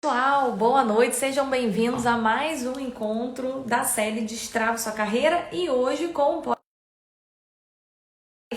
Pessoal, boa noite, sejam bem-vindos a mais um encontro da série Destrave Sua Carreira e hoje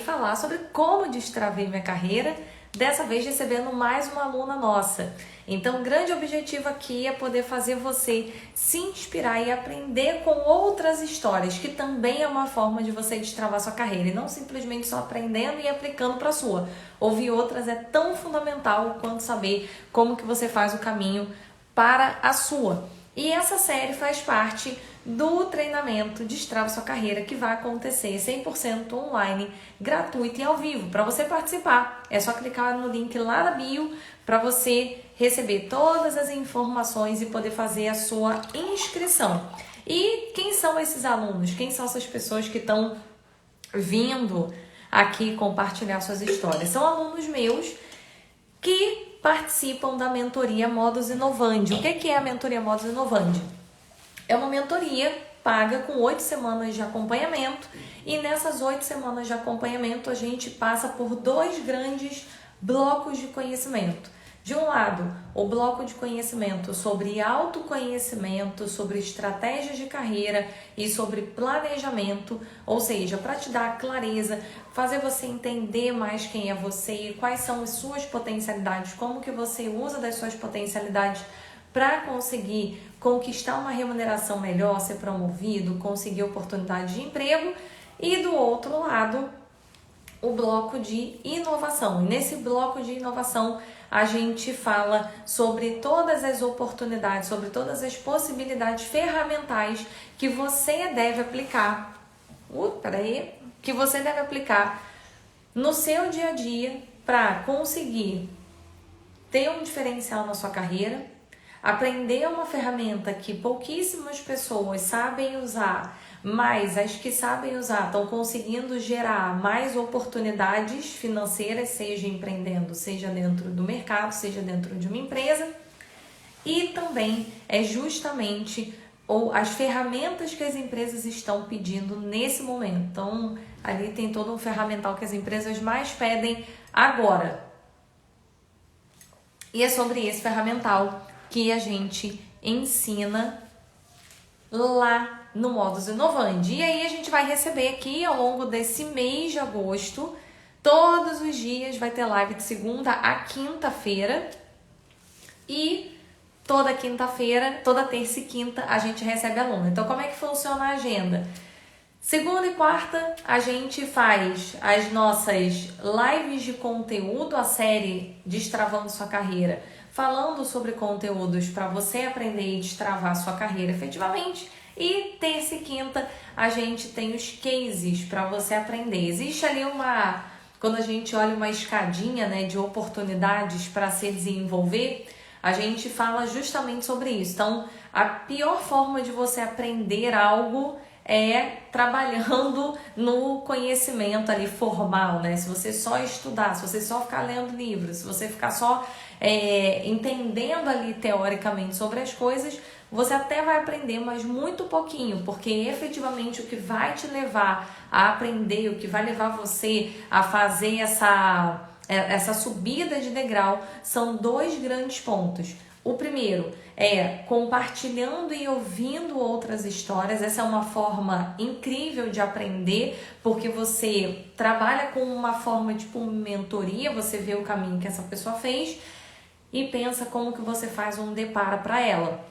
falar sobre como destravei minha carreira, dessa vez recebendo mais uma aluna nossa. Então, o grande objetivo aqui é poder fazer você se inspirar e aprender com outras histórias, que também é uma forma de você destravar sua carreira, e não simplesmente só aprendendo e aplicando para a sua. Ouvir outras é tão fundamental quanto saber como que você faz o caminho para a sua. E essa série faz parte do treinamento Destrava Sua Carreira, que vai acontecer 100% online, gratuito e ao vivo. Para você participar, é só clicar no link lá da bio para você receber todas as informações e poder fazer a sua inscrição. E quem são esses alunos? Quem são essas pessoas que estão vindo aqui compartilhar suas histórias? São alunos meus que participam da mentoria Modus Inovandi. O que é a mentoria Modus Inovandi? É uma mentoria paga com 8 semanas de acompanhamento, e nessas 8 semanas de acompanhamento a gente passa por 2 grandes blocos de conhecimento. De um lado, o bloco de conhecimento sobre autoconhecimento, sobre estratégias de carreira e sobre planejamento, ou seja, para te dar clareza, fazer você entender mais quem é você, quais são as suas potencialidades, como que você usa das suas potencialidades para conseguir conquistar uma remuneração melhor, ser promovido, conseguir oportunidade de emprego. E do outro lado, o bloco de inovação. E nesse bloco de inovação, a gente fala sobre todas as oportunidades, sobre todas as possibilidades ferramentais que você deve aplicar. Que você deve aplicar no seu dia a dia para conseguir ter um diferencial na sua carreira, aprender uma ferramenta que pouquíssimas pessoas sabem usar, mas as que sabem usar estão conseguindo gerar mais oportunidades financeiras, seja empreendendo, seja dentro do mercado, seja dentro de uma empresa. E também é justamente as ferramentas que as empresas estão pedindo nesse momento. Então, ali tem todo um ferramental que as empresas mais pedem agora. E é sobre esse ferramental que a gente ensina lá no Modus Inovandi. E aí a gente vai receber aqui ao longo desse mês de agosto, todos os dias vai ter live de segunda a quinta-feira. E toda quinta-feira, toda terça e quinta a gente recebe aluno. Então como é que funciona a agenda? Segunda e quarta a gente faz as nossas lives de conteúdo, a série Destravando Sua Carreira, falando sobre conteúdos para você aprender e destravar sua carreira efetivamente. E terça e quinta a gente tem os cases para você aprender. Existe ali quando a gente olha uma escadinha, né, de oportunidades para se desenvolver, a gente fala justamente sobre isso. Então, a pior forma de você aprender algo é trabalhando no conhecimento ali formal, né? Se você só estudar, se você só ficar lendo livros, se você ficar só entendendo ali teoricamente sobre as coisas, você até vai aprender, mas muito pouquinho, porque efetivamente o que vai te levar a aprender, o que vai levar você a fazer essa subida de degrau são 2 grandes pontos. O primeiro é compartilhando e ouvindo outras histórias. Essa é uma forma incrível de aprender, porque você trabalha com uma forma tipo mentoria, você vê o caminho que essa pessoa fez e pensa como que você faz um deparo para ela.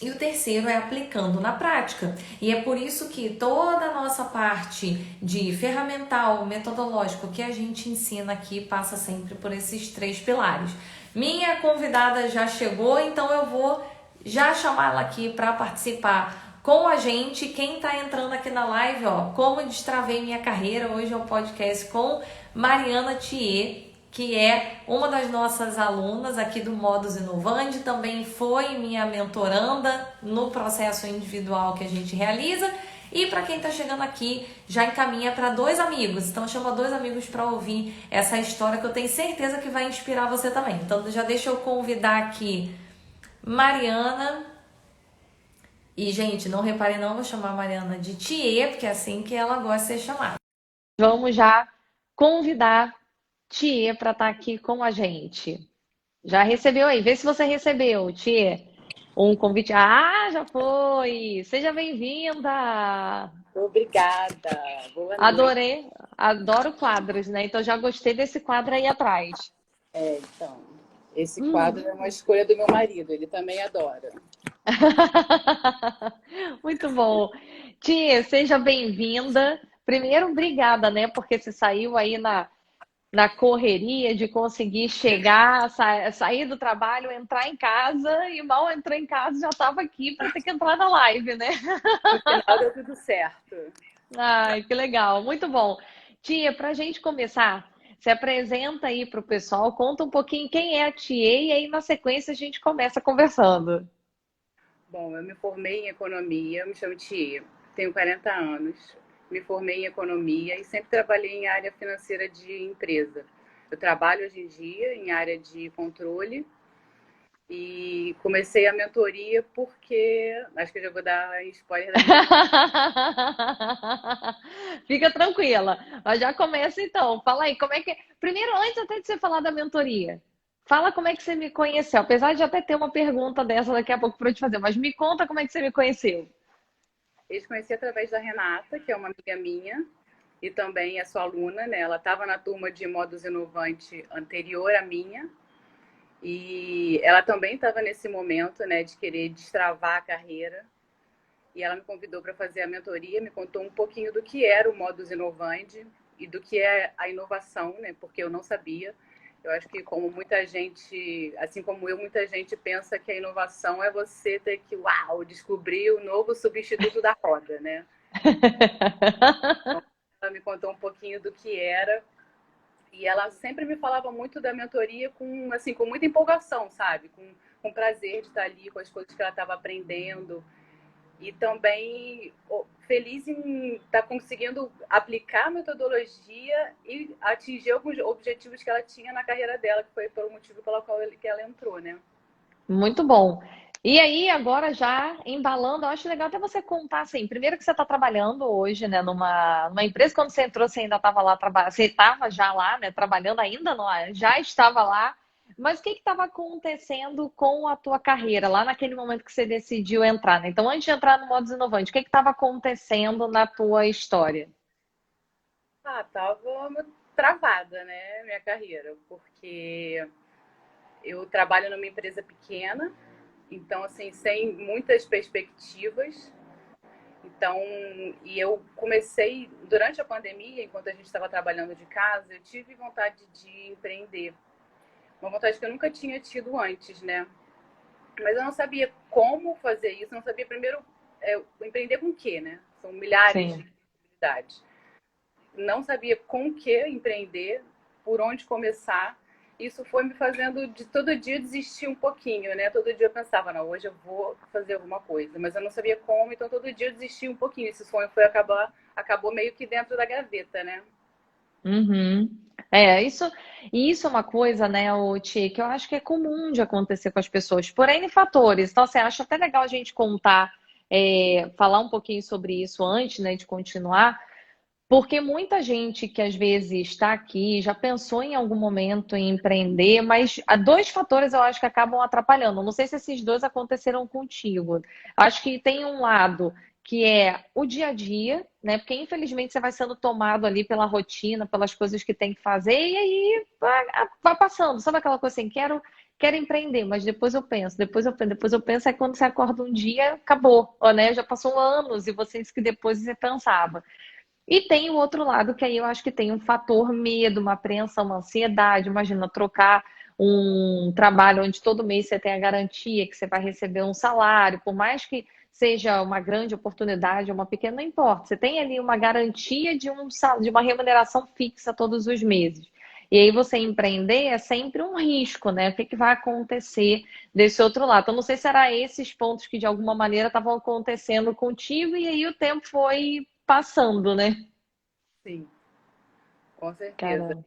E o terceiro é aplicando na prática. E é por isso que toda a nossa parte de ferramental, metodológico que a gente ensina aqui passa sempre por esses 3 pilares. Minha convidada já chegou, então eu vou já chamá-la aqui para participar com a gente. Quem está entrando aqui na live, Como Destravei Minha Carreira, hoje é o podcast com Mariana Thier, que é uma das nossas alunas aqui do Modus Inovandi, também foi minha mentoranda no processo individual que a gente realiza. E para quem está chegando aqui, já encaminha para 2 amigos. Então chama 2 amigos para ouvir essa história que eu tenho certeza que vai inspirar você também. Então já deixa eu convidar aqui Mariana. E, gente, não reparem, não vou chamar a Mariana de Thier, porque é assim que ela gosta de ser chamada. Vamos já convidar Thier para estar aqui com a gente. Já recebeu aí? Vê se você recebeu, Tia. Um convite. Ah, já foi! Seja bem-vinda! Obrigada. Boa noite. Adorei, adoro quadros, né? Então já gostei desse quadro aí atrás. Então, esse quadro Hum. é uma escolha do meu marido, ele também adora. Muito bom. Tia, seja bem-vinda. Primeiro, obrigada, né? Porque você saiu aí na correria de conseguir chegar, sair do trabalho, entrar em casa e mal entrou em casa já estava aqui para ter que entrar na live, né? No final deu tudo certo. Ai, que legal, muito bom. Tia, para a gente começar, se apresenta aí para o pessoal, conta um pouquinho quem é a Tia e aí na sequência a gente começa conversando. Bom, eu me formei em economia, me chamo Tia, tenho 40 anos, me formei em economia e sempre trabalhei em área financeira de empresa. Eu trabalho hoje em dia em área de controle e comecei a mentoria porque, acho que eu já vou dar spoiler da minha. Fica tranquila. Mas já começa então. Fala aí, como é que. Primeiro, antes até de você falar da mentoria, fala como é que você me conheceu. Apesar de até ter uma pergunta dessa daqui a pouco para eu te fazer, mas me conta como é que você me conheceu. Eles conheci através da Renata, que é uma amiga minha e também é sua aluna, né? Ela estava na turma de Modos Inovante anterior à minha e ela também estava nesse momento, né, de querer destravar a carreira. E ela me convidou para fazer a mentoria, me contou um pouquinho do que era o Modus Inovandi e do que é a inovação, né? Porque eu não sabia. Eu acho que como muita gente, assim como eu, muita gente pensa que a inovação é você ter que, uau, descobrir o novo substituto da roda, né? Ela me contou um pouquinho do que era e ela sempre me falava muito da mentoria com, assim, com muita empolgação, sabe? Com prazer de estar ali com as coisas que ela estava aprendendo e também feliz em estar conseguindo aplicar a metodologia e atingir alguns objetivos que ela tinha na carreira dela, que foi pelo motivo pelo qual que ela entrou, né? Muito bom. E aí, agora já embalando, eu acho legal até você contar assim, primeiro que você está trabalhando hoje, né, numa empresa, quando você entrou, você ainda estava lá trabalhando, você estava já lá, né, trabalhando ainda não, já estava lá, mas o que estava acontecendo com a tua carreira, lá naquele momento que você decidiu entrar, né? Então, antes de entrar no Modus Inovante, o que estava acontecendo na tua história? Ah, tava travada, né, minha carreira, porque eu trabalho numa empresa pequena, então, assim, sem muitas perspectivas. Então, e eu comecei, durante a pandemia, enquanto a gente estava trabalhando de casa, eu tive vontade de empreender. Uma vontade que eu nunca tinha tido antes, né? Mas eu não sabia como fazer isso, não sabia primeiro empreender com o quê, né? São milhares de Sim. possibilidades. Não sabia com o que empreender, por onde começar. Isso foi me fazendo de todo dia desistir um pouquinho, né? Todo dia eu pensava, não, hoje eu vou fazer alguma coisa, mas eu não sabia como, então todo dia eu desistia um pouquinho. Esse sonho acabou meio que dentro da gaveta, né? Uhum. É, isso é uma coisa, né, o Tia, que eu acho que é comum de acontecer com as pessoas, por N fatores. Então, você acha até legal a gente contar, falar um pouquinho sobre isso antes, né, de continuar, porque muita gente que às vezes está aqui já pensou em algum momento em empreender, mas há dois fatores eu acho que acabam atrapalhando. Não sei se esses dois aconteceram contigo. Acho que tem um lado que é o dia a dia, né? Porque infelizmente você vai sendo tomado ali pela rotina, pelas coisas que tem que fazer, e aí vai passando. Sabe aquela coisa assim, quero empreender, mas depois eu penso, é quando você acorda um dia, acabou, ó, né? Já passou anos e você disse que depois você pensava. E tem o outro lado, que aí eu acho que tem um fator medo, uma apreensão, uma ansiedade. Imagina trocar um trabalho onde todo mês você tem a garantia que você vai receber um salário, por mais que seja uma grande oportunidade, uma pequena, não importa. Você tem ali uma garantia de uma remuneração fixa todos os meses. E aí você empreender é sempre um risco, né? O que vai acontecer desse outro lado? Então, não sei se era esses pontos que de alguma maneira estavam acontecendo contigo, e aí o tempo foi passando, né? Sim, com certeza. Caramba.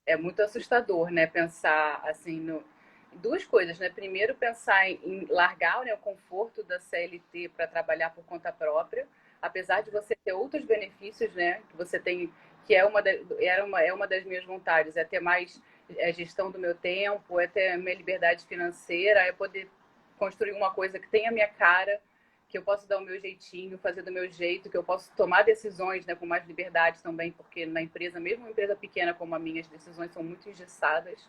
É muito assustador, né? Pensar assim no duas coisas, né? Primeiro, pensar em largar, né, o conforto da CLT para trabalhar por conta própria, apesar de você ter outros benefícios, né? Que você tem, que é uma das minhas vontades, é ter mais a gestão do meu tempo, é ter a minha liberdade financeira, é poder construir uma coisa que tenha a minha cara, que eu posso dar o meu jeitinho, fazer do meu jeito, que eu posso tomar decisões, né, com mais liberdade também, porque na empresa, mesmo uma empresa pequena como a minha, as decisões são muito engessadas.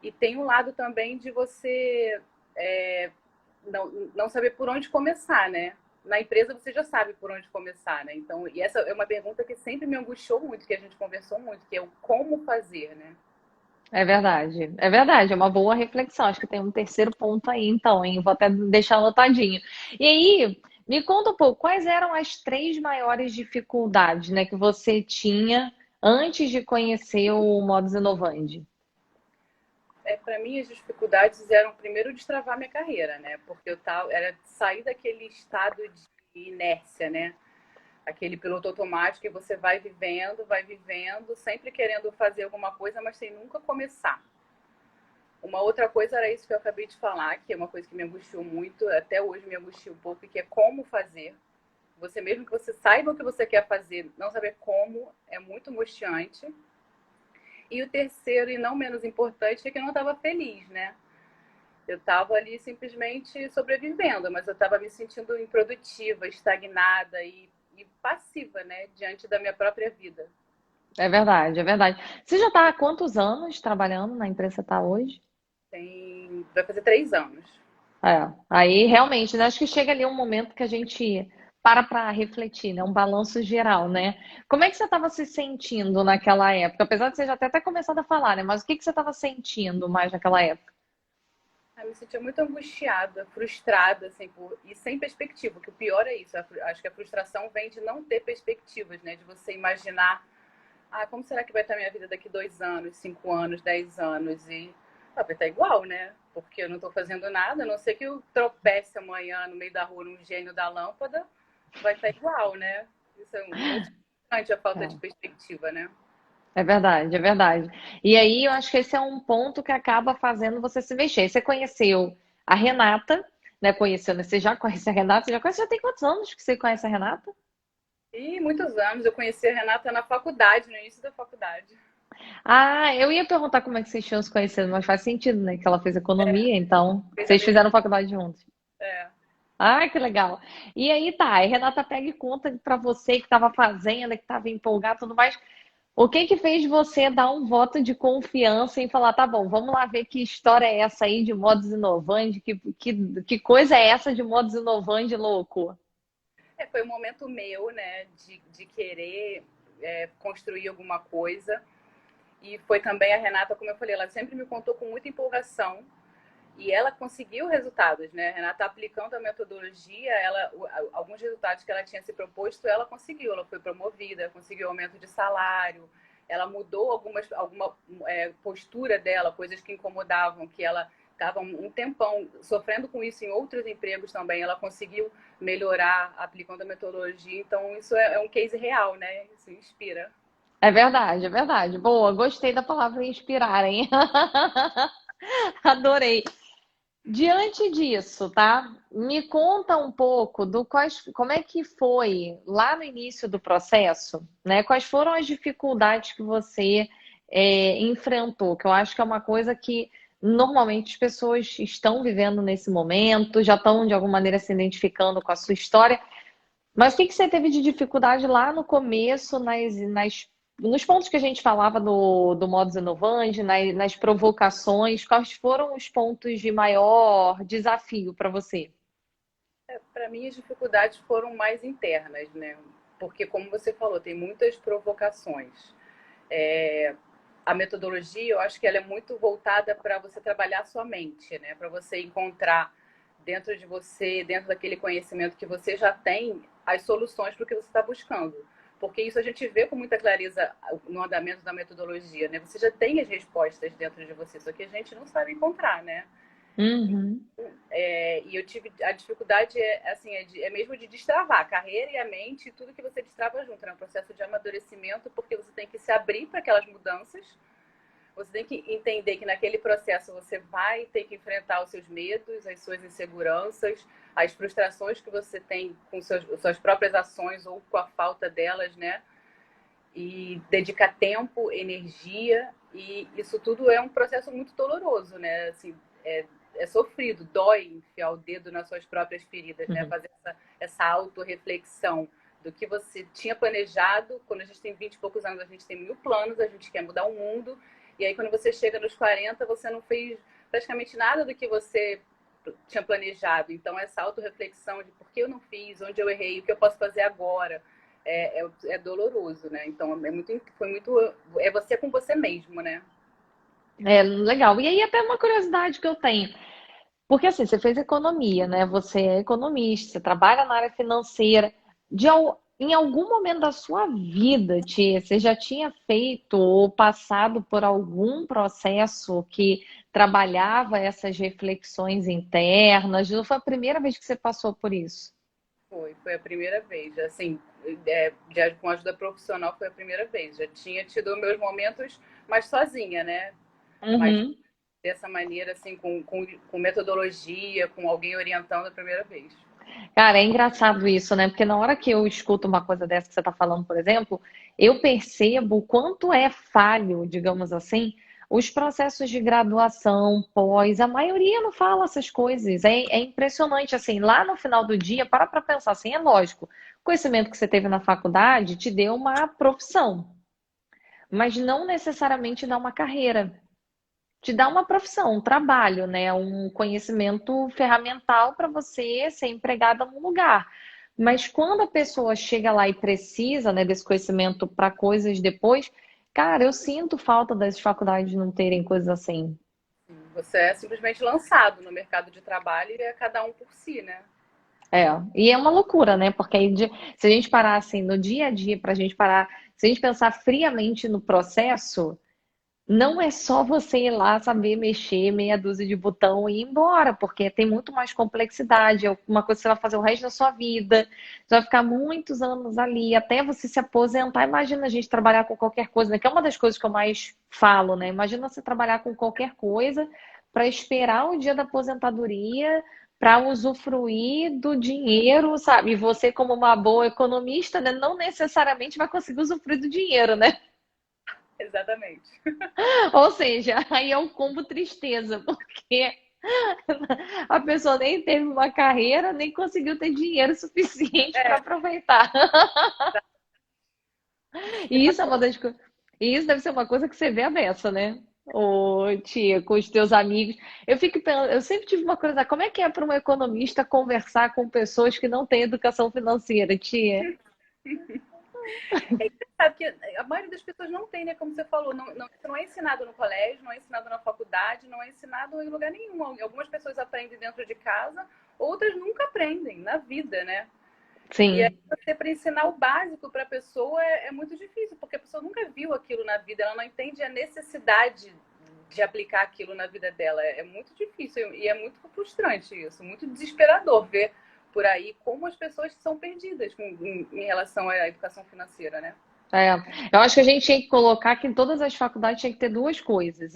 E tem um lado também de você não saber por onde começar, né? Na empresa você já sabe por onde começar, né? Então, e essa é uma pergunta que sempre me angustiou muito, que a gente conversou muito, que é o como fazer, né? É verdade, é uma boa reflexão. Acho que tem um terceiro ponto aí, então, hein? Vou até deixar anotadinho. E aí, me conta um pouco, quais eram as três maiores dificuldades, né, que você tinha antes de conhecer o Modus Inovandi? Para mim, as dificuldades eram, primeiro, destravar minha carreira, né? Porque era sair daquele estado de inércia, né? Aquele piloto automático que você vai vivendo, sempre querendo fazer alguma coisa, mas sem nunca começar. Uma outra coisa era isso que eu acabei de falar, que é uma coisa que me angustiou muito, até hoje me angustia um pouco, que é como fazer. Você mesmo que você saiba o que você quer fazer, não saber como, é muito angustiante. E o terceiro, e não menos importante, é que eu não estava feliz, né? Eu estava ali simplesmente sobrevivendo, mas eu estava me sentindo improdutiva, estagnada e passiva, né? Diante da minha própria vida. É verdade, é verdade. Você já está há quantos anos trabalhando na empresa que você está hoje? Vai fazer 3 anos. É, aí realmente, né, acho que chega ali um momento que a gente para refletir, né? Um balanço geral, né? Como é que você estava se sentindo naquela época? Apesar de você já até ter começado a falar, né? Mas o que que você estava sentindo mais naquela época? Eu me sentia muito angustiada, frustrada, assim, e sem perspectiva, que o pior é isso. Acho que a frustração vem de não ter perspectivas, né? De você imaginar, como será que vai estar a minha vida daqui 2 anos, 5 anos, 10 anos? E vai estar igual, né? Porque eu não estou fazendo nada, a não ser que eu tropece amanhã no meio da rua num gênio da lâmpada, vai estar igual, né? Isso é muito importante, a falta de perspectiva, né? É verdade, é verdade. E aí eu acho que esse é um ponto que acaba fazendo você se mexer. Você conheceu a Renata, né? Conheceu, né? Você já conhece a Renata? Você já conhece? Já tem quantos anos que você conhece a Renata? E muitos anos, eu conheci a Renata na faculdade, no início da faculdade. Ah, eu ia perguntar como é que vocês tinham se conhecido, mas faz sentido, né? Que ela fez economia, então Fez a vocês mesma. fizeram faculdade juntos. É. Ah, que legal. E aí tá, a Renata pega e conta pra você que estava fazendo, que estava empolgado e tudo mais. O que que fez você dar um voto de confiança em falar, tá bom, vamos lá ver que história é essa aí de modus inovandi, que coisa é essa de modus inovandi louco? Foi um momento meu, né, de querer construir alguma coisa. E foi também a Renata, como eu falei, ela sempre me contou com muita empolgação. E ela conseguiu resultados, né? A Renata aplicando a metodologia, alguns resultados que ela tinha se proposto, ela conseguiu. Ela foi promovida, conseguiu aumento de salário, ela mudou alguma postura dela, coisas que incomodavam, que ela estava um tempão sofrendo com isso em outros empregos também. Ela conseguiu melhorar aplicando a metodologia. Então, isso é um case real, né? Isso inspira. É verdade, é verdade. Boa, gostei da palavra inspirar, hein? Adorei. Diante disso, tá? Me conta um pouco como é que foi lá no início do processo, né? Quais foram as dificuldades que você enfrentou? Que eu acho que é uma coisa que normalmente as pessoas estão vivendo nesse momento, já estão de alguma maneira se identificando com a sua história. Mas o que que você teve de dificuldade lá no começo, nos pontos que a gente falava do modus inovandi, nas provocações, quais foram os pontos de maior desafio para você? Para mim, as dificuldades foram mais internas, né? Porque, como você falou, tem muitas provocações. A metodologia, eu acho que ela é muito voltada para você trabalhar a sua mente, né? Para você encontrar dentro de você, dentro daquele conhecimento que você já tem, as soluções para o que você está buscando. Porque isso a gente vê com muita clareza no andamento da metodologia, né? Você já tem as respostas dentro de você, só que a gente não sabe encontrar, né? Uhum. E eu tive a dificuldade assim, mesmo de destravar a carreira e a mente, tudo que você destrava junto, né? Um processo de amadurecimento, porque você tem que se abrir para aquelas mudanças. Você tem que entender que naquele processo você vai ter que enfrentar os seus medos, as suas inseguranças, as frustrações que você tem com suas próprias ações ou com a falta delas, né? E dedicar tempo, energia E isso tudo é um processo muito doloroso, né? Assim, é sofrido, dói enfiar o dedo nas suas próprias feridas, né? Uhum. Fazer essa autorreflexão do que você tinha planejado. Quando a gente tem 20 e poucos anos, a gente tem mil planos, a gente quer mudar o mundo. E aí, quando você chega nos 40, você não fez praticamente nada do que você tinha planejado. Então, essa autorreflexão de por que eu não fiz, onde eu errei, o que eu posso fazer agora, é doloroso, né? Então, foi muito... É você com você mesmo, né? É legal. E aí, até uma curiosidade que eu tenho. Porque assim, você fez economia, né? Você é economista, você trabalha na área financeira. Em algum momento da sua vida, Tia, você já tinha feito ou passado por algum processo que trabalhava essas reflexões internas? Não foi a primeira vez que você passou por isso? Foi a primeira vez. Assim, com ajuda profissional foi a primeira vez. Já tinha tido meus momentos, mas sozinha, né? Mas Uhum. dessa maneira, assim, com metodologia, com alguém orientando a primeira vez. Cara, é engraçado isso, né? Porque na hora que eu escuto uma coisa dessa que você está falando, por exemplo, eu percebo o quanto é falho, digamos assim, os processos de graduação, pós, a maioria não fala essas coisas. É impressionante, assim, lá no final do dia, para pensar assim, é lógico, o conhecimento que você teve na faculdade te deu uma profissão, mas não necessariamente dá uma carreira. Te dá uma profissão, um trabalho, né? Um conhecimento ferramental para você ser empregada num lugar. Mas quando a pessoa chega lá e precisa, né, desse conhecimento para coisas depois, cara, eu sinto falta das faculdades não terem coisas assim. Você é simplesmente lançado no mercado de trabalho e é cada um por si, né? É, e é uma loucura, né? Porque aí, se a gente parar assim no dia a dia, para a gente parar, se a gente pensar friamente no processo, não é só você ir lá saber mexer meia dúzia de botão e ir embora, porque tem muito mais complexidade. É uma coisa que você vai fazer o resto da sua vida. Você vai ficar muitos anos ali, até você se aposentar. Imagina a gente trabalhar com qualquer coisa, né? Que é uma das coisas que eu mais falo, né? Imagina você trabalhar com qualquer coisa para esperar o dia da aposentadoria, para usufruir do dinheiro, sabe? E você, como uma boa economista, né? Não necessariamente vai conseguir usufruir do dinheiro, né? Exatamente. Ou seja, aí é um combo tristeza, porque a pessoa nem teve uma carreira, nem conseguiu ter dinheiro suficiente para É, aproveitar. você E isso é falou, uma das coisas. E isso deve ser uma coisa que você vê a beça, né? Ô, tia, com os teus amigos. Eu fico pensando, eu sempre tive uma curiosidade, como é que é para um economista conversar com pessoas que não têm educação financeira, tia? é engraçado que a maioria das pessoas não tem, né? Como você falou, isso não é ensinado no colégio, não é ensinado na faculdade, não é ensinado em lugar nenhum. Algumas pessoas aprendem dentro de casa, outras nunca aprendem na vida, né? E aí, Sim. você, para ensinar o básico para a pessoa é muito difícil, porque a pessoa nunca viu aquilo na vida, ela não entende a necessidade de aplicar aquilo na vida dela. É muito difícil e é muito frustrante isso, muito desesperador ver por aí como as pessoas são perdidas em relação à educação financeira, né? É, eu acho que a gente tinha que colocar que em todas as faculdades tinha que ter duas coisas.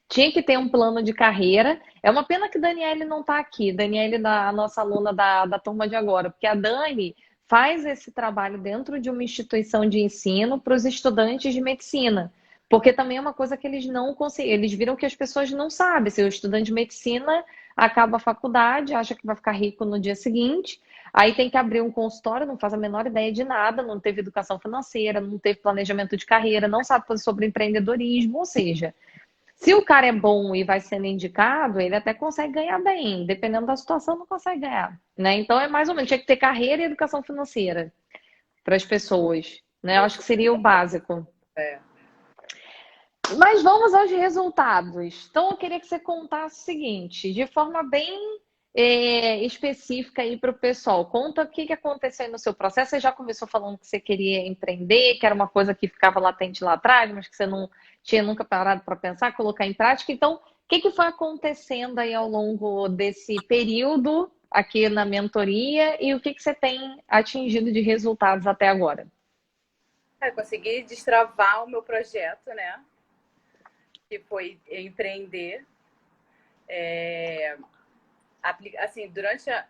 Tinha que ter um plano de carreira. É uma pena que a Daniele não está aqui, Daniele, a nossa aluna da turma de agora, porque a Dani faz esse trabalho dentro de uma instituição de ensino para os estudantes de medicina. Porque também é uma coisa que eles não conseguem. Eles viram que as pessoas não sabem. Se o estudante de medicina acaba a faculdade, acha que vai ficar rico no dia seguinte. Aí tem que abrir um consultório, não faz a menor ideia de nada, não teve educação financeira, não teve planejamento de carreira, não sabe fazer sobre empreendedorismo, ou seja, se o cara é bom e vai sendo indicado, ele até consegue ganhar bem, dependendo da situação, não consegue ganhar, né? Então é mais ou menos, tinha que ter carreira e educação financeira para as pessoas, né? Eu acho que seria o básico. É. Mas vamos aos resultados. Então, eu queria que você contasse o seguinte, de forma bem específica aí para o pessoal. Conta o que que aconteceu aí no seu processo. Você já começou falando que você queria empreender, que era uma coisa que ficava latente lá atrás, mas que você não tinha nunca parado para pensar, colocar em prática. Então, o que que foi acontecendo aí ao longo desse período aqui na mentoria e o que que você tem atingido de resultados até agora? Consegui destravar o meu projeto, né? Que foi empreender. Assim,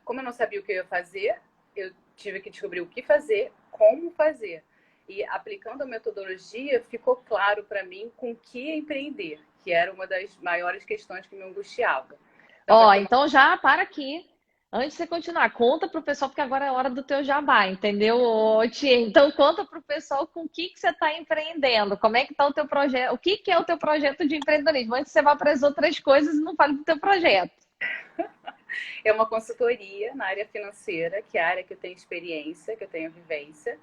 como eu não sabia o que eu ia fazer, eu tive que descobrir o que fazer, como fazer. E aplicando a metodologia, ficou claro para mim com que empreender, que era uma das maiores questões que me angustiava. Então, Ó, então já para aqui. Antes de você continuar, conta pro pessoal, porque agora é hora do teu jabá, entendeu, ô, Tia? Então conta pro pessoal com o que que você está empreendendo, como é que tá o teu projeto, o que que é o teu projeto de empreendedorismo. Antes você vá para as outras coisas e não fale do teu projeto. é uma consultoria na área financeira, que é a área que eu tenho experiência, que eu tenho vivência.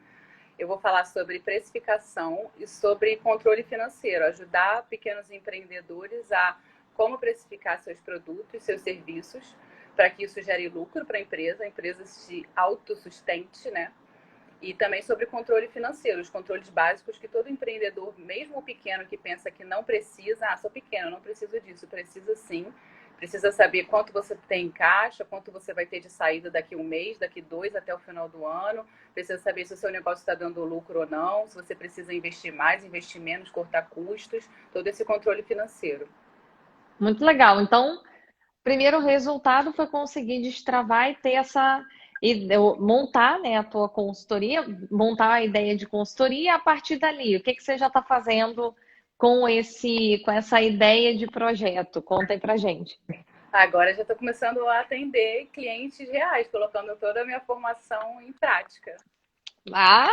Eu vou falar sobre precificação e sobre controle financeiro, ajudar pequenos empreendedores a como precificar seus produtos, seus serviços, para que isso gere lucro para a empresa se autossustente, né? E também sobre controle financeiro, os controles básicos que todo empreendedor, mesmo o pequeno que pensa que não precisa, sou pequeno, não preciso disso, precisa sim. Precisa saber quanto você tem em caixa, quanto você vai ter de saída daqui 1 mês, daqui 2 até o final do ano. Precisa saber se o seu negócio está dando lucro ou não, se você precisa investir mais, investir menos, cortar custos, todo esse controle financeiro. Muito legal. Então, primeiro resultado foi conseguir destravar e ter essa montar, né, a tua consultoria, montar a ideia de consultoria e a partir dali, o que que você já está fazendo com essa ideia de projeto? Conta aí pra gente. Agora já estou começando a atender clientes reais, colocando toda a minha formação em prática. Ah,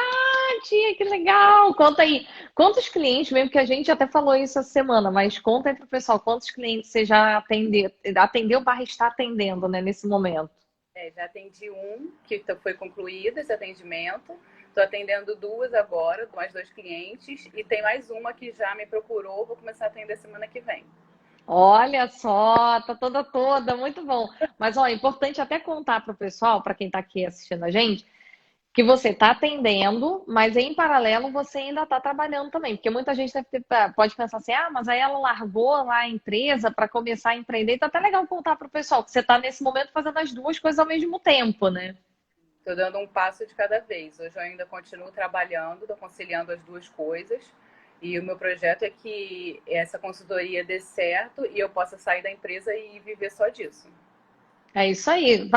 tia, que legal! Conta aí, quantos clientes, mesmo que a gente até falou isso essa semana, mas conta aí pro pessoal, quantos clientes você já atendeu barra está atendendo, né, nesse momento? Já atendi um que foi concluído esse atendimento. Estou atendendo 2 agora, mais 2 clientes. E tem mais uma que já me procurou, vou começar a atender semana que vem. Olha só, tá toda, muito bom. Mas ó, é importante até contar para o pessoal, para quem está aqui assistindo a gente, que você está atendendo, mas em paralelo você ainda está trabalhando também, porque muita gente pode pensar assim, ah, mas aí ela largou lá a empresa para começar a empreender. Então, até legal contar para o pessoal que você está nesse momento fazendo as duas coisas ao mesmo tempo, né? Estou dando um passo de cada vez. Hoje eu ainda continuo trabalhando, estou conciliando as duas coisas. E o meu projeto é que essa consultoria dê certo e eu possa sair da empresa e viver só disso. É isso aí,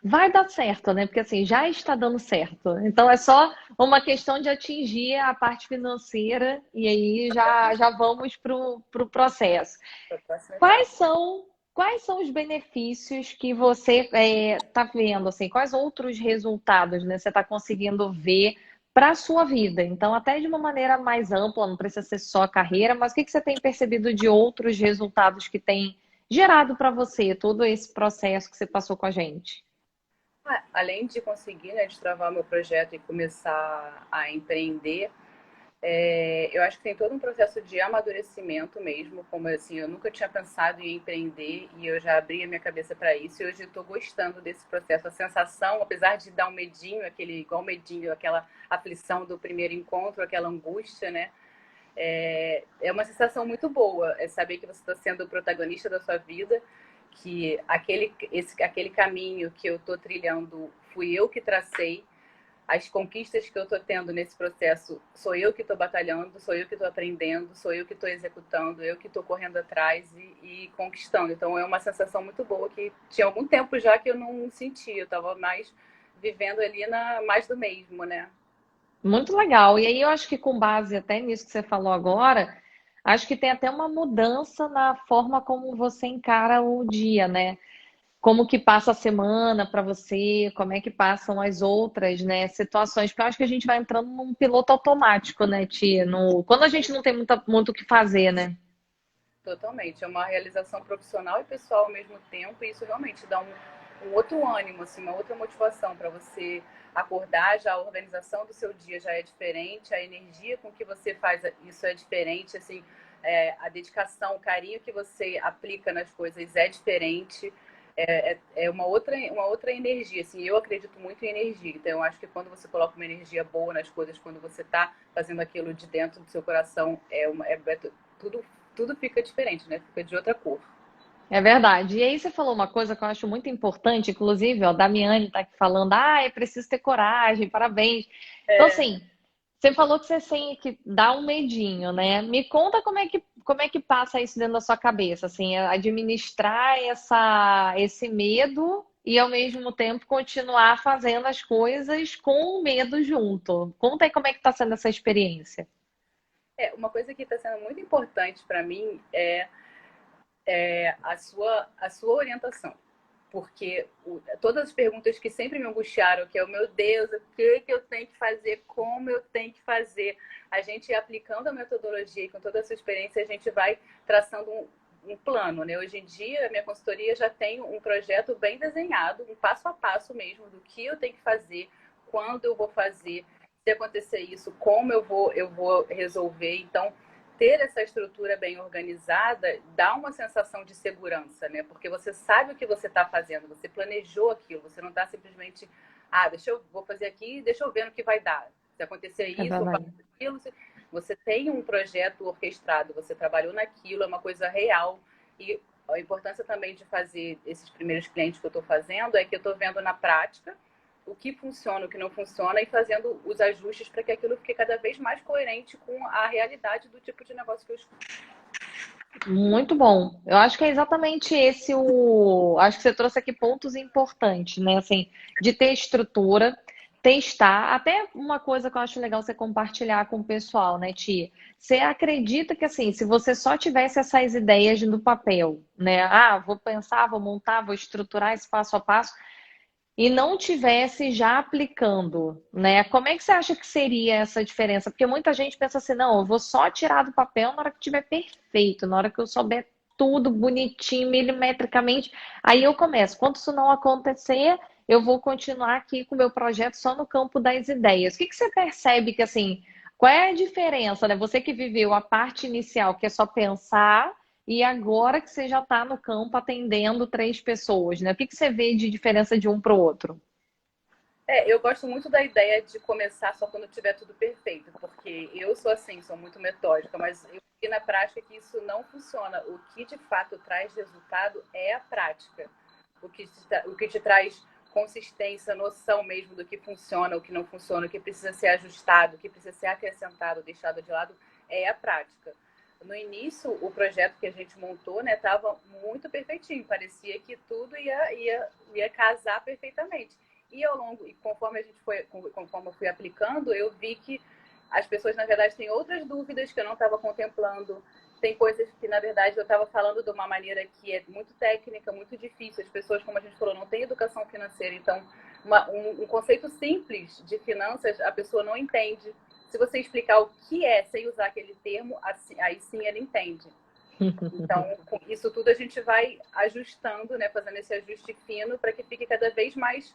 vai dar certo, né? Porque assim, já está dando certo. Então é só uma questão de atingir a parte financeira e aí já vamos para o processo. Para a próxima Quais etapa. são, quais são os benefícios que você está vendo, assim, quais outros resultados, né, você está conseguindo ver para a sua vida? Então, até de uma maneira mais ampla, não precisa ser só a carreira, mas o que que você tem percebido de outros resultados que tem gerado para você todo esse processo que você passou com a gente? Além de conseguir, né, destravar o meu projeto e começar a empreender, eu acho que tem todo um processo de amadurecimento mesmo, como assim, eu nunca tinha pensado em empreender e eu já abri a minha cabeça para isso e hoje eu estou gostando desse processo. A sensação, apesar de dar um medinho, igual medinho, aquela aflição do primeiro encontro, aquela angústia, né? É uma sensação muito boa, é saber que você está sendo o protagonista da sua vida, que aquele caminho que eu estou trilhando fui eu que tracei, as conquistas que eu estou tendo nesse processo sou eu que estou batalhando, sou eu que estou aprendendo, sou eu que estou executando, eu que estou correndo atrás e conquistando. Então é uma sensação muito boa que tinha algum tempo já que eu não sentia, eu estava mais vivendo ali mais do mesmo, né? Muito legal. E aí eu acho que com base até nisso que você falou agora, acho que tem até uma mudança na forma como você encara o dia, né? Como que passa a semana para você, como é que passam as outras, né, situações, porque eu acho que a gente vai entrando num piloto automático, né, Tia? Quando a gente não tem muito o que fazer, né? Totalmente. É uma realização profissional e pessoal ao mesmo tempo, e isso realmente dá um outro ânimo, assim, uma outra motivação para você acordar, já a organização do seu dia já é diferente, a energia com que você faz isso é diferente, assim, a dedicação, o carinho que você aplica nas coisas é diferente, é uma outra energia, assim, eu acredito muito em energia, então eu acho que quando você coloca uma energia boa nas coisas, quando você está fazendo aquilo de dentro do seu coração, tudo tudo fica diferente, né? Fica de outra cor. É verdade. E aí você falou uma coisa que eu acho muito importante, inclusive, ó, a Damiane tá aqui falando, ah, é preciso ter coragem, parabéns. Então, assim, você falou que você tem que dar um medinho, né? Me conta como é que passa isso dentro da sua cabeça, assim, administrar esse medo e ao mesmo tempo continuar fazendo as coisas com o medo junto. Conta aí como é que está sendo essa experiência. Uma coisa que está sendo muito importante para mim é a sua orientação. Porque todas as perguntas que sempre me angustiaram, que é o meu Deus, o que eu tenho que fazer, como eu tenho que fazer, a gente aplicando a metodologia e com toda essa experiência, a gente vai traçando um plano, né? Hoje em dia, a minha consultoria já tem um projeto bem desenhado, um passo a passo mesmo, do que eu tenho que fazer, quando eu vou fazer, se acontecer isso, como eu vou resolver. Então, ter essa estrutura bem organizada dá uma sensação de segurança, né? Porque você sabe o que você está fazendo, você planejou aquilo, você não está simplesmente, vou fazer aqui, deixa eu ver no que vai dar. Se acontecer É isso, vou verdade. fazer aquilo. Você tem um projeto orquestrado, você trabalhou naquilo, é uma coisa real. E a importância também de fazer esses primeiros clientes que eu estou fazendo é que eu estou vendo na prática o que funciona, o que não funciona e fazendo os ajustes para que aquilo fique cada vez mais coerente com a realidade do tipo de negócio que eu escolho. Muito bom. Eu acho que é exatamente esse o. Acho que você trouxe aqui pontos importantes, né? Assim, de ter estrutura, testar. Até uma coisa que eu acho legal você compartilhar com o pessoal, né, Tia? Você acredita que, assim, se você só tivesse essas ideias no papel, né? Ah, vou pensar, vou montar, vou estruturar esse passo a passo e não tivesse já aplicando, né? Como é que você acha que seria essa diferença? Porque muita gente pensa assim, não, eu vou só tirar do papel na hora que tiver perfeito, na hora que eu souber tudo bonitinho, milimetricamente, aí eu começo. Quando isso não acontecer, eu vou continuar aqui com o meu projeto só no campo das ideias. O que que você percebe que, assim, qual é a diferença, né? Você que viveu a parte inicial, que é só pensar, e agora que você já está no campo atendendo 3 pessoas, né? O que que você vê de diferença de um para o outro? Eu gosto muito da ideia de começar só quando tiver tudo perfeito, porque eu sou assim, sou muito metódica, mas eu vi na prática que isso não funciona. O que de fato traz resultado é a prática. O que te traz consistência, noção mesmo do que funciona, o que não funciona, o que precisa ser ajustado, o que precisa ser acrescentado, deixado de lado, é a prática. No início, o projeto que a gente montou, né, estava muito perfeitinho, parecia que tudo ia casar perfeitamente. E ao longo, e conforme eu fui aplicando, eu vi que as pessoas, na verdade, têm outras dúvidas que eu não estava contemplando. Tem coisas que, na verdade, eu estava falando de uma maneira que é muito técnica, muito difícil. As pessoas, como a gente falou, não têm educação financeira. Então, um conceito simples de finanças, a pessoa não entende. Se você explicar o que é sem usar aquele termo, assim, aí sim ela entende. Então, com isso tudo a gente vai ajustando, né, fazendo esse ajuste fino para que fique cada vez mais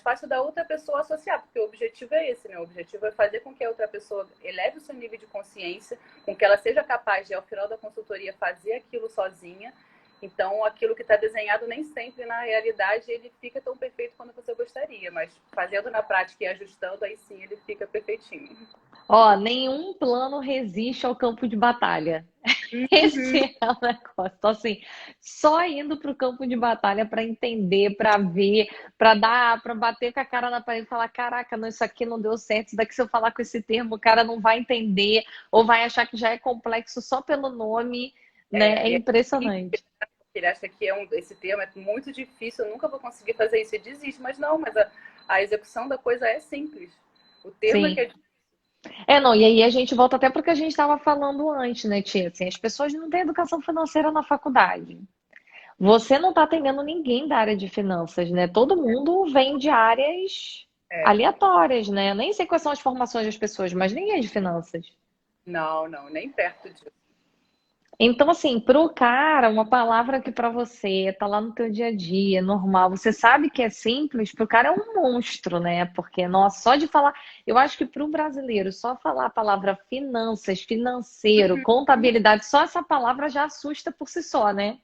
fácil da outra pessoa associar, porque o objetivo é esse, né? O objetivo é fazer com que a outra pessoa eleve o seu nível de consciência, com que ela seja capaz de, ao final da consultoria, fazer aquilo sozinha. Então, aquilo que está desenhado nem sempre, na realidade, ele fica tão perfeito quanto você gostaria, mas fazendo na prática e ajustando, aí sim ele fica perfeitinho. Ó, nenhum plano resiste ao campo de batalha. Uhum. Esse é o negócio. Então, assim, só indo para o campo de batalha para entender, para ver, para bater com a cara na parede e falar: caraca, não, isso aqui não deu certo. Isso daqui, se eu falar com esse termo, o cara não vai entender, ou vai achar que já é complexo só pelo nome, né? É E impressionante. ele acha que esse termo é muito difícil, eu nunca vou conseguir fazer isso, e desiste. Mas não, a execução da coisa é simples. O termo é que Sim. é difícil. É, não, e aí a gente volta até porque a gente estava falando antes, né, Tia? Assim, as pessoas não têm educação financeira na faculdade. Você não está atendendo ninguém da área de finanças, né? Todo mundo vem de áreas aleatórias, né? Eu nem sei quais são as formações das pessoas, mas ninguém é de finanças. Não, nem perto disso. Então, assim, para o cara, uma palavra que para você tá lá no teu dia a dia, normal, você sabe que é simples, para o cara é um monstro, né? Porque, nossa, só de falar, eu acho que para o brasileiro, só falar a palavra finanças, financeiro, contabilidade, só essa palavra já assusta por si só, né?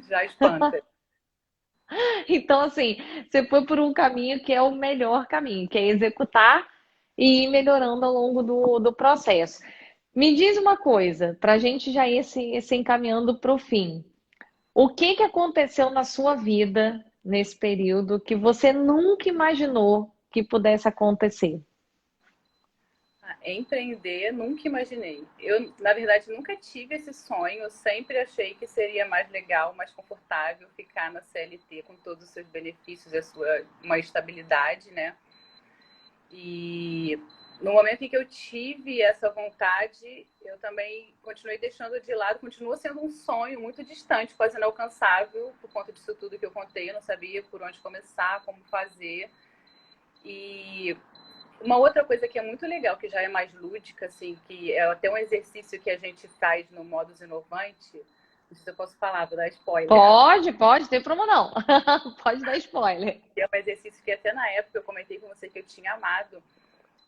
Já espanta. Então, assim, você foi por um caminho que é o melhor caminho, que é executar e ir melhorando ao longo do processo. Me diz uma coisa, para a gente já ir se encaminhando para o fim. O que que aconteceu na sua vida nesse período que você nunca imaginou que pudesse acontecer? empreender, nunca imaginei. Eu, na verdade, nunca tive esse sonho. Eu sempre achei que seria mais legal, mais confortável ficar na CLT com todos os seus benefícios, uma estabilidade, né? E no momento em que eu tive essa vontade, eu também continuei deixando de lado, continua sendo um sonho muito distante, quase inalcançável, por conta disso tudo que eu contei. Eu não sabia por onde começar, como fazer. E uma outra coisa que é muito legal, que já é mais lúdica, assim, que é até um exercício que a gente faz no Modus Inovante, não sei se eu posso falar, vou dar spoiler. Pode, tem problema não. Pode dar spoiler. É um exercício que até na época eu comentei com você que eu tinha amado,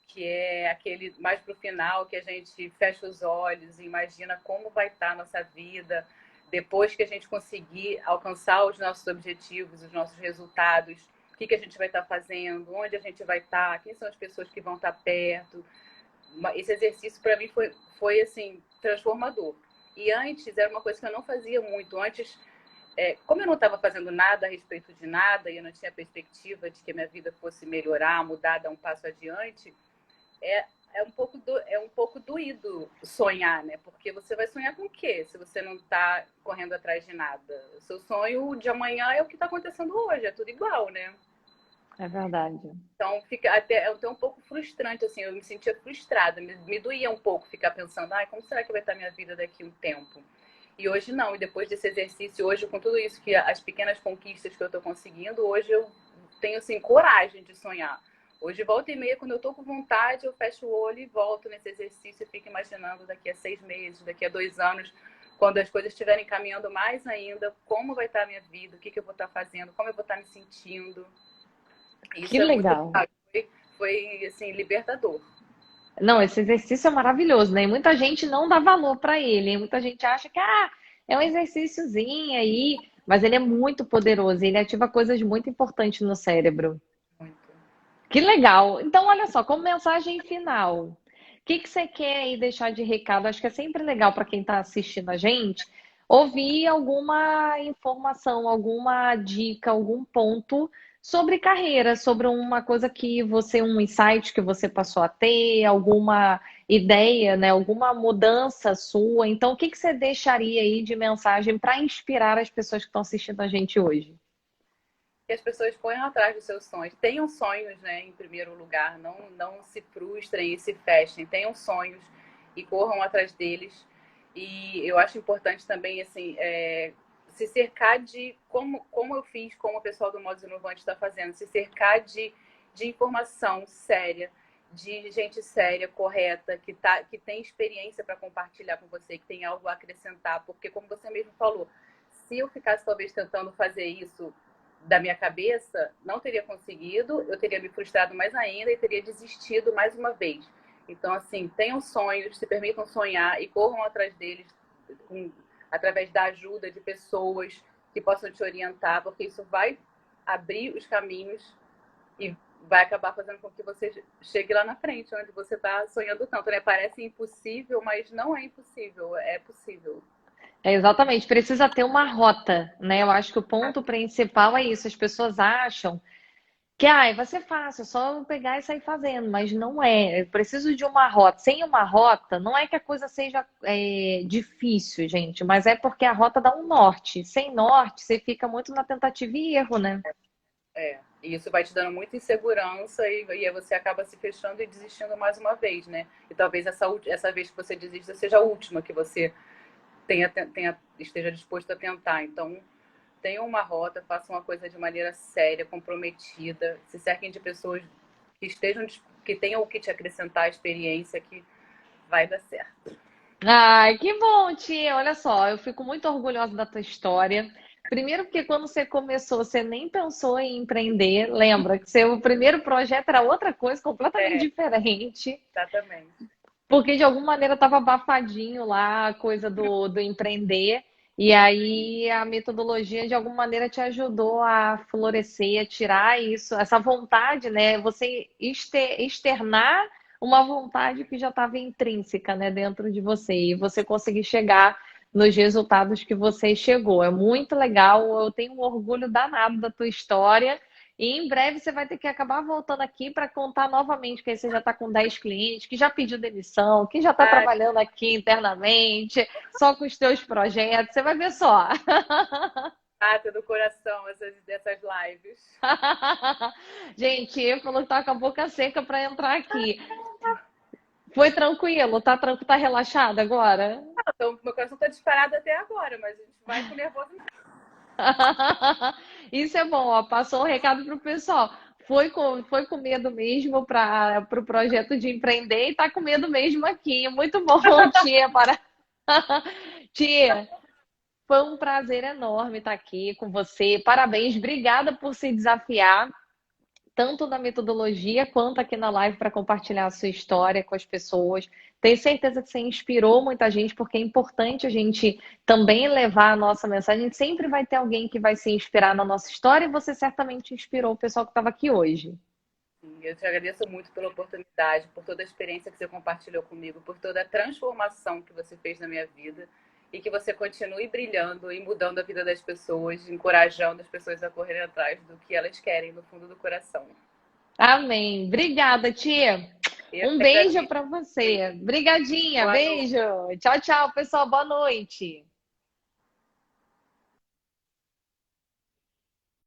que é aquele mais pro final, que a gente fecha os olhos e imagina como vai estar a nossa vida depois que a gente conseguir alcançar os nossos objetivos, os nossos resultados, o que a gente vai estar fazendo, onde a gente vai estar, quem são as pessoas que vão estar perto. Esse exercício para mim foi assim, transformador. E antes era uma coisa que eu não fazia muito. Antes, como eu não estava fazendo nada a respeito de nada e eu não tinha perspectiva de que a minha vida fosse melhorar, mudar, dar um passo adiante, é um pouco doído sonhar, né? Porque você vai sonhar com o quê se você não está correndo atrás de nada? O seu sonho de amanhã é o que está acontecendo hoje, é tudo igual, né? É verdade. Então fica até um pouco frustrante, assim, eu me sentia frustrada, me doía um pouco ficar pensando, como será que vai estar minha vida daqui a um tempo? E hoje não, e depois desse exercício, hoje com tudo isso, que as pequenas conquistas que eu estou conseguindo, hoje eu tenho, assim, coragem de sonhar. Hoje, volta e meia, quando eu tô com vontade, eu fecho o olho e volto nesse exercício e fico imaginando daqui a 6 meses, daqui a 2 anos, quando as coisas estiverem caminhando mais ainda, como vai estar a minha vida, o que eu vou estar fazendo, como eu vou estar me sentindo. Isso Que legal. foi assim, libertador. Não, esse exercício é maravilhoso, né? E muita gente não dá valor para ele, hein? Muita gente acha que é um exercíciozinho aí, mas ele é muito poderoso, ele ativa coisas muito importantes no cérebro. Muito. Que legal. Então, olha só, como mensagem final, o que você quer aí deixar de recado? Acho que é sempre legal para quem está assistindo a gente ouvir alguma informação, alguma dica, algum ponto sobre carreira, sobre uma coisa que você, um insight que você passou a ter, alguma ideia, né? Alguma mudança sua. Então, o que você deixaria aí de mensagem para inspirar as pessoas que estão assistindo a gente hoje? Que as pessoas ponham atrás dos seus sonhos. Tenham sonhos, né, em primeiro lugar. Não se frustrem e se fechem. Tenham sonhos e corram atrás deles. E eu acho importante também, assim, se cercar de, como eu fiz, como o pessoal do Modus Inovante está fazendo, se cercar de informação séria, de gente séria, correta, que tem experiência para compartilhar com você, que tem algo a acrescentar. Porque, como você mesmo falou, se eu ficasse talvez tentando fazer isso da minha cabeça, não teria conseguido, eu teria me frustrado mais ainda e teria desistido mais uma vez. Então, assim, tenham sonhos, se permitam sonhar e corram atrás deles através da ajuda de pessoas que possam te orientar, porque isso vai abrir os caminhos e vai acabar fazendo com que você chegue lá na frente, onde você está sonhando tanto, né? Parece impossível, mas não é impossível, é possível. É, exatamente, precisa ter uma rota, né? Eu acho que o ponto principal é isso. As pessoas acham que vai ser fácil, é só eu pegar e sair fazendo, mas não é. Eu preciso de uma rota. Sem uma rota, não é que a coisa seja difícil, gente, mas é porque a rota dá um norte. Sem norte, você fica muito na tentativa e erro, né? E isso vai te dando muita insegurança e aí você acaba se fechando e desistindo mais uma vez, né? E talvez essa vez que você desista seja a última que você esteja disposto a tentar. Então, tenham uma rota, façam uma coisa de maneira séria, comprometida, se cerquem de pessoas que tenham o que te acrescentar a experiência, que vai dar certo. Ai, que bom, tia. Olha só, eu fico muito orgulhosa da tua história. Primeiro porque quando você começou, você nem pensou em empreender. Lembra que seu primeiro projeto era outra coisa completamente diferente. Exatamente. Porque de alguma maneira estava abafadinho lá a coisa do empreender. E aí a metodologia de alguma maneira te ajudou a florescer, a tirar isso, essa vontade, né? Você externar uma vontade que já estava intrínseca, né, dentro de você. E você conseguir chegar nos resultados que você chegou. É muito legal, eu tenho um orgulho danado da tua história. E em breve você vai ter que acabar voltando aqui para contar novamente que aí você já está com 10 clientes, que já pediu demissão, que já está Ah, trabalhando aqui internamente, só com os teus projetos. Você vai ver só. Renata do coração, dessas lives. Gente, eu falou que tá com a boca seca para entrar aqui. Foi tranquilo? Tá relaxado agora? Então, meu coração tá disparado até agora, mas a gente vai com nervoso. Isso é bom, ó. Passou o recado pro pessoal. Foi com medo mesmo para o projeto de empreender e tá com medo mesmo aqui. Muito bom, tia. Tia, foi um prazer enorme estar aqui com você. Parabéns, obrigada por se desafiar, tanto na metodologia quanto aqui na live para compartilhar a sua história com as pessoas. Tenho certeza que você inspirou muita gente, porque é importante a gente também levar a nossa mensagem. A gente sempre vai ter alguém que vai se inspirar na nossa história e você certamente inspirou o pessoal que estava aqui hoje. Eu te agradeço muito pela oportunidade, por toda a experiência que você compartilhou comigo, por toda a transformação que você fez na minha vida e que você continue brilhando e mudando a vida das pessoas, encorajando as pessoas a correrem atrás do que elas querem no fundo do coração. Amém. Obrigada, tia. Eu Um que beijo agradeço. para você. Brigadinha. Boa noite. Beijo. Tchau, tchau, pessoal. Boa noite.